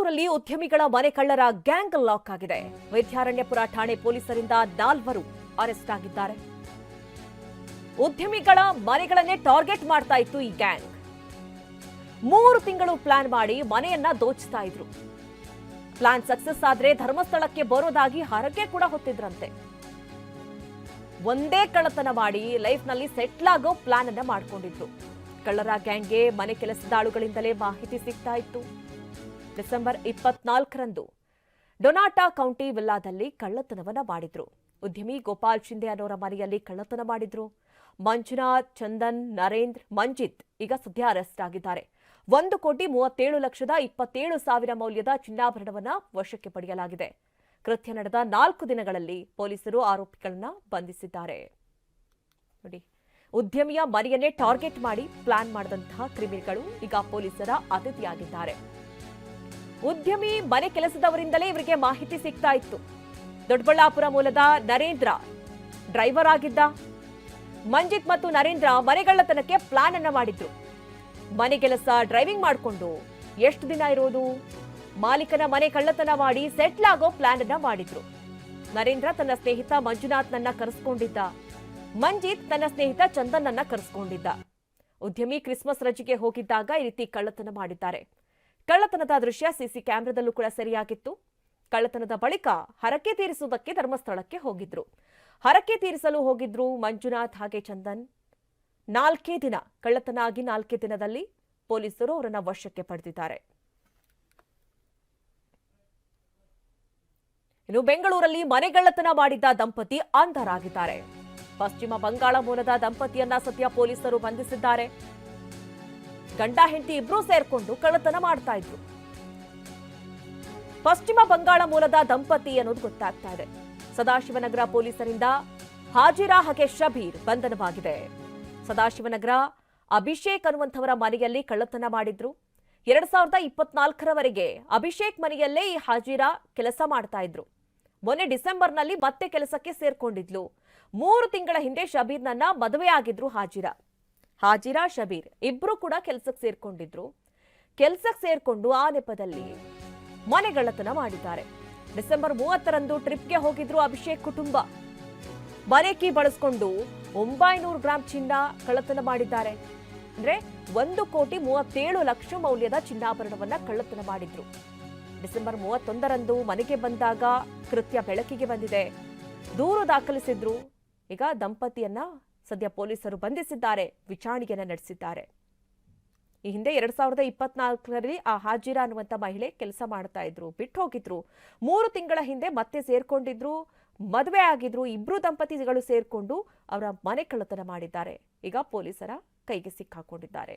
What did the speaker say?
ಬೆಂಗಳೂರಲ್ಲಿ ಉದ್ಯಮಿಗಳ ಮನೆ ಕಳ್ಳರ ಗ್ಯಾಂಗ್ ಲಾಕ್ ಆಗಿದೆ. ವಿದ್ಯಾರಣ್ಯಪುರ ಠಾಣೆ ಪೊಲೀಸರಿಂದ 4 ಅರೆಸ್ಟ್ ಆಗಿದ್ದಾರೆ. ಉದ್ಯಮಿಗಳ ಮನೆಗಳನ್ನೇ ಟಾರ್ಗೆಟ್ ಮಾಡ್ತಾ ಇತ್ತು ಈ ಗ್ಯಾಂಗ್. 3 ತಿಂಗಳು ಪ್ಲಾನ್ ಮಾಡಿ ಮನೆಯನ್ನ ದೋಚ್ತಾ ಇದ್ರು. ಪ್ಲಾನ್ ಸಕ್ಸಸ್ ಆದ್ರೆ ಧರ್ಮಸ್ಥಳಕ್ಕೆ ಬರೋದಾಗಿ ಹರಕೆ ಕೂಡ ಹೊತ್ತಿದ್ರಂತೆ. ಒಂದೇ ಕಳ್ಳತನ ಮಾಡಿ ಲೈಫ್ ನಲ್ಲಿ ಸೆಟ್ಲ್ ಆಗೋ ಪ್ಲಾನ್ ಅನ್ನ ಮಾಡ್ಕೊಂಡಿದ್ರು. ಕಳ್ಳರ ಗ್ಯಾಂಗ್ಗೆ ಮನೆ ಕೆಲಸದಾಳುಗಳಿಂದಲೇ ಮಾಹಿತಿ ಸಿಗ್ತಾ ಇತ್ತು. ಡಿಸೆಂಬರ್ 24ರಂದು ಡೊನಾಟಾ ಕೌಂಟಿ ವಿಲ್ಲಾದಲ್ಲಿ ಕಳ್ಳತನವನ್ನ ಮಾಡಿದ್ರು. ಉದ್ಯಮಿ ಗೋಪಾಲ್ ಶಿಂದೆ ಅನ್ನೋರ ಮನೆಯಲ್ಲಿ ಕಳ್ಳತನ ಮಾಡಿದ್ರು. ಮಂಜುನಾಥ್, ಚಂದನ್, ನರೇಂದ್ರ, ಮಂಜಿತ್ ಈಗ ಸದ್ಯ ಅರೆಸ್ಟ್ ಆಗಿದ್ದಾರೆ. 1,37,27,000 ಮೌಲ್ಯದ ಚಿನ್ನಾಭರಣವನ್ನ ವಶಕ್ಕೆ ಪಡೆಯಲಾಗಿದೆ. ಕೃತ್ಯ ನಡೆದ 4 ದಿನಗಳಲ್ಲಿ ಪೊಲೀಸರು ಆರೋಪಿಗಳನ್ನ ಬಂಧಿಸಿದ್ದಾರೆ. ನೋಡಿ, ಉದ್ಯಮಿಯ ಮನೆಯನ್ನೇ ಟಾರ್ಗೆಟ್ ಮಾಡಿ ಪ್ಲಾನ್ ಮಾಡಿದಂತಹ ಕ್ರಿಮಿನಲ್ಗಳು ಈಗ ಪೊಲೀಸರ ಅತಿಥಿಯಾಗಿದ್ದಾರೆ. ಉದ್ಯಮಿ ಮನೆ ಕೆಲಸದವರಿಂದಲೇ ಇವರಿಗೆ ಮಾಹಿತಿ ಸಿಗ್ತಾ ಇತ್ತು. ದೊಡ್ಡಬಳ್ಳಾಪುರ ಮೂಲದ ನರೇಂದ್ರ ಡ್ರೈವರ್ ಆಗಿದ್ದ. ಮಂಜಿತ್ ಮತ್ತು ನರೇಂದ್ರ ಮನೆಗಳ್ಳತನಕ್ಕೆ ಪ್ಲಾನ್ ಅನ್ನ ಮಾಡಿದ್ರು. ಮನೆ ಕೆಲಸ ಡ್ರೈವಿಂಗ್ ಮಾಡಿಕೊಂಡು ಎಷ್ಟು ದಿನ ಇರೋದು, ಮಾಲೀಕನ ಮನೆ ಕಳ್ಳತನ ಮಾಡಿ ಸೆಟ್ಲ್ ಆಗೋ ಪ್ಲಾನ್ ಅನ್ನ ಮಾಡಿದ್ರು. ನರೇಂದ್ರ ತನ್ನ ಸ್ನೇಹಿತ ಮಂಜುನಾಥ್ನನ್ನ ಕರೆಸ್ಕೊಂಡಿದ್ದ. ಮಂಜಿತ್ ತನ್ನ ಸ್ನೇಹಿತ ಚಂದನ್ ಅನ್ನ ಕರೆಸ್ಕೊಂಡಿದ್ದ. ಉದ್ಯಮಿ ಕ್ರಿಸ್ಮಸ್ ರಜೆಗೆ ಹೋಗಿದ್ದಾಗ ಈ ರೀತಿ ಕಳ್ಳತನ ಮಾಡಿದ್ದಾರೆ. ಕಳ್ಳತನದ ದೃಶ್ಯ ಸಿಸಿ ಕ್ಯಾಮೆರಾದಲ್ಲೂ ಕೂಡ ಸೆರೆಯಾಗಿತ್ತು. ಕಳ್ಳತನದ ಬಳಿಕ ಹರಕೆ ತೀರಿಸುವುದಕ್ಕೆ ಧರ್ಮಸ್ಥಳಕ್ಕೆ ಹೋಗಿದ್ರು. ಹರಕೆ ತೀರಿಸಲು ಹೋಗಿದ್ರು ಮಂಜುನಾಥ್ ಹಾಗೆ ಚಂದನ್. 4 ದಿನ ಕಳ್ಳತನ ಆಗಿ 4 ದಿನದಲ್ಲಿ ಪೊಲೀಸರು ಅವರನ್ನ ವಶಕ್ಕೆ ಪಡೆದಿದ್ದಾರೆ. ಇನ್ನು ಬೆಂಗಳೂರಲ್ಲಿ ಮನೆಗಳ್ಳತನ ಮಾಡಿದ್ದ ದಂಪತಿ ಅಂಧರಾಗಿದ್ದಾರೆ. ಪಶ್ಚಿಮ ಬಂಗಾಳ ಮೂಲದ ದಂಪತಿಯನ್ನ ಸದ್ಯ ಪೊಲೀಸರು ಬಂಧಿಸಿದ್ದಾರೆ. ಗಂಡ ಹೆಂಡತಿ ಇಬ್ರು ಸೇರ್ಕೊಂಡು ಕಳ್ಳತನ ಮಾಡ್ತಾ ಇದ್ರು. ಪಶ್ಚಿಮ ಬಂಗಾಳ ಮೂಲದ ದಂಪತಿ ಅನ್ನೋದು ಗೊತ್ತಾಗ್ತಾ ಇದೆ. ಸದಾಶಿವನಗರ ಪೊಲೀಸರಿಂದ ಹಾಜಿರಾ ಹಾಗೆ ಶಬೀರ್ ಬಂಧನವಾಗಿದೆ. ಸದಾಶಿವನಗರ ಅಭಿಷೇಕ್ ಅನ್ನುವಂಥವರ ಮನೆಯಲ್ಲಿ ಕಳ್ಳತನ ಮಾಡಿದ್ರು. 2024ರವರೆಗೆ ಅಭಿಷೇಕ್ ಮನೆಯಲ್ಲೇ ಈ ಹಾಜಿರಾ ಕೆಲಸ ಮಾಡ್ತಾ ಇದ್ರು. ಮೊನ್ನೆ ಡಿಸೆಂಬರ್ನಲ್ಲಿ ಮತ್ತೆ ಕೆಲಸಕ್ಕೆ ಸೇರ್ಕೊಂಡಿದ್ಲು. 3 ತಿಂಗಳ ಹಿಂದೆ ಶಬೀರ್ನನ್ನ ಮದುವೆಯಾಗಿದ್ರು ಹಾಜಿರಾ. ಹಾಜಿರಾ ಶಬೀರ್ ಇಬ್ರು ಕೂಡ ಕೆಲಸಕ್ಕೆ ಸೇರ್ಕೊಂಡಿದ್ರು. ಕೆಲಸಕ್ಕೆ ಸೇರ್ಕೊಂಡು ಆ ನೆಪದಲ್ಲಿ ಮನೆಗಳ್ಳತನ ಮಾಡಿದ್ದಾರೆ. ಡಿಸೆಂಬರ್ 30ರಂದು ಟ್ರಿಪ್ಗೆ ಹೋಗಿದ್ರು ಅಭಿಷೇಕ್ ಕುಟುಂಬ. ಮನೆ ಕೀ ಬಳಸಿಕೊಂಡು 900 ಗ್ರಾಂ ಚಿನ್ನ ಕಳ್ಳತನ ಮಾಡಿದ್ದಾರೆ. ಅಂದ್ರೆ 1,37,00,000 ಮೌಲ್ಯದ ಚಿನ್ನಾಭರಣವನ್ನ ಕಳ್ಳತನ ಮಾಡಿದ್ರು. ಡಿಸೆಂಬರ್ 31ರಂದು ಮನೆಗೆ ಬಂದಾಗ ಕೃತ್ಯ ಬೆಳಕಿಗೆ ಬಂದಿದೆ. ದೂರು ದಾಖಲಿಸಿದ್ರು. ಈಗ ದಂಪತಿಯನ್ನ ಸದ್ಯ ಪೊಲೀಸರು ಬಂಧಿಸಿದ್ದಾರೆ, ವಿಚಾರಣೆಯನ್ನ ನಡೆಸಿದ್ದಾರೆ. ಈ ಹಿಂದೆ 2024ರಲ್ಲಿ ಆ ಹಾಜಿರಾ ಅನ್ನುವಂಥ ಮಹಿಳೆ ಕೆಲಸ ಮಾಡ್ತಾ ಇದ್ರು, ಬಿಟ್ಟು ಹೋಗಿದ್ರು. 3 ತಿಂಗಳ ಹಿಂದೆ ಮತ್ತೆ ಸೇರ್ಕೊಂಡಿದ್ರು, ಮದುವೆ ಆಗಿದ್ರು. ಇಬ್ರು ದಂಪತಿಗಳು ಸೇರ್ಕೊಂಡು ಅವರ ಮನೆ ಕಳ್ಳತನ ಮಾಡಿದ್ದಾರೆ. ಈಗ ಪೊಲೀಸರ ಕೈಗೆ ಸಿಕ್ಕಾಕೊಂಡಿದ್ದಾರೆ.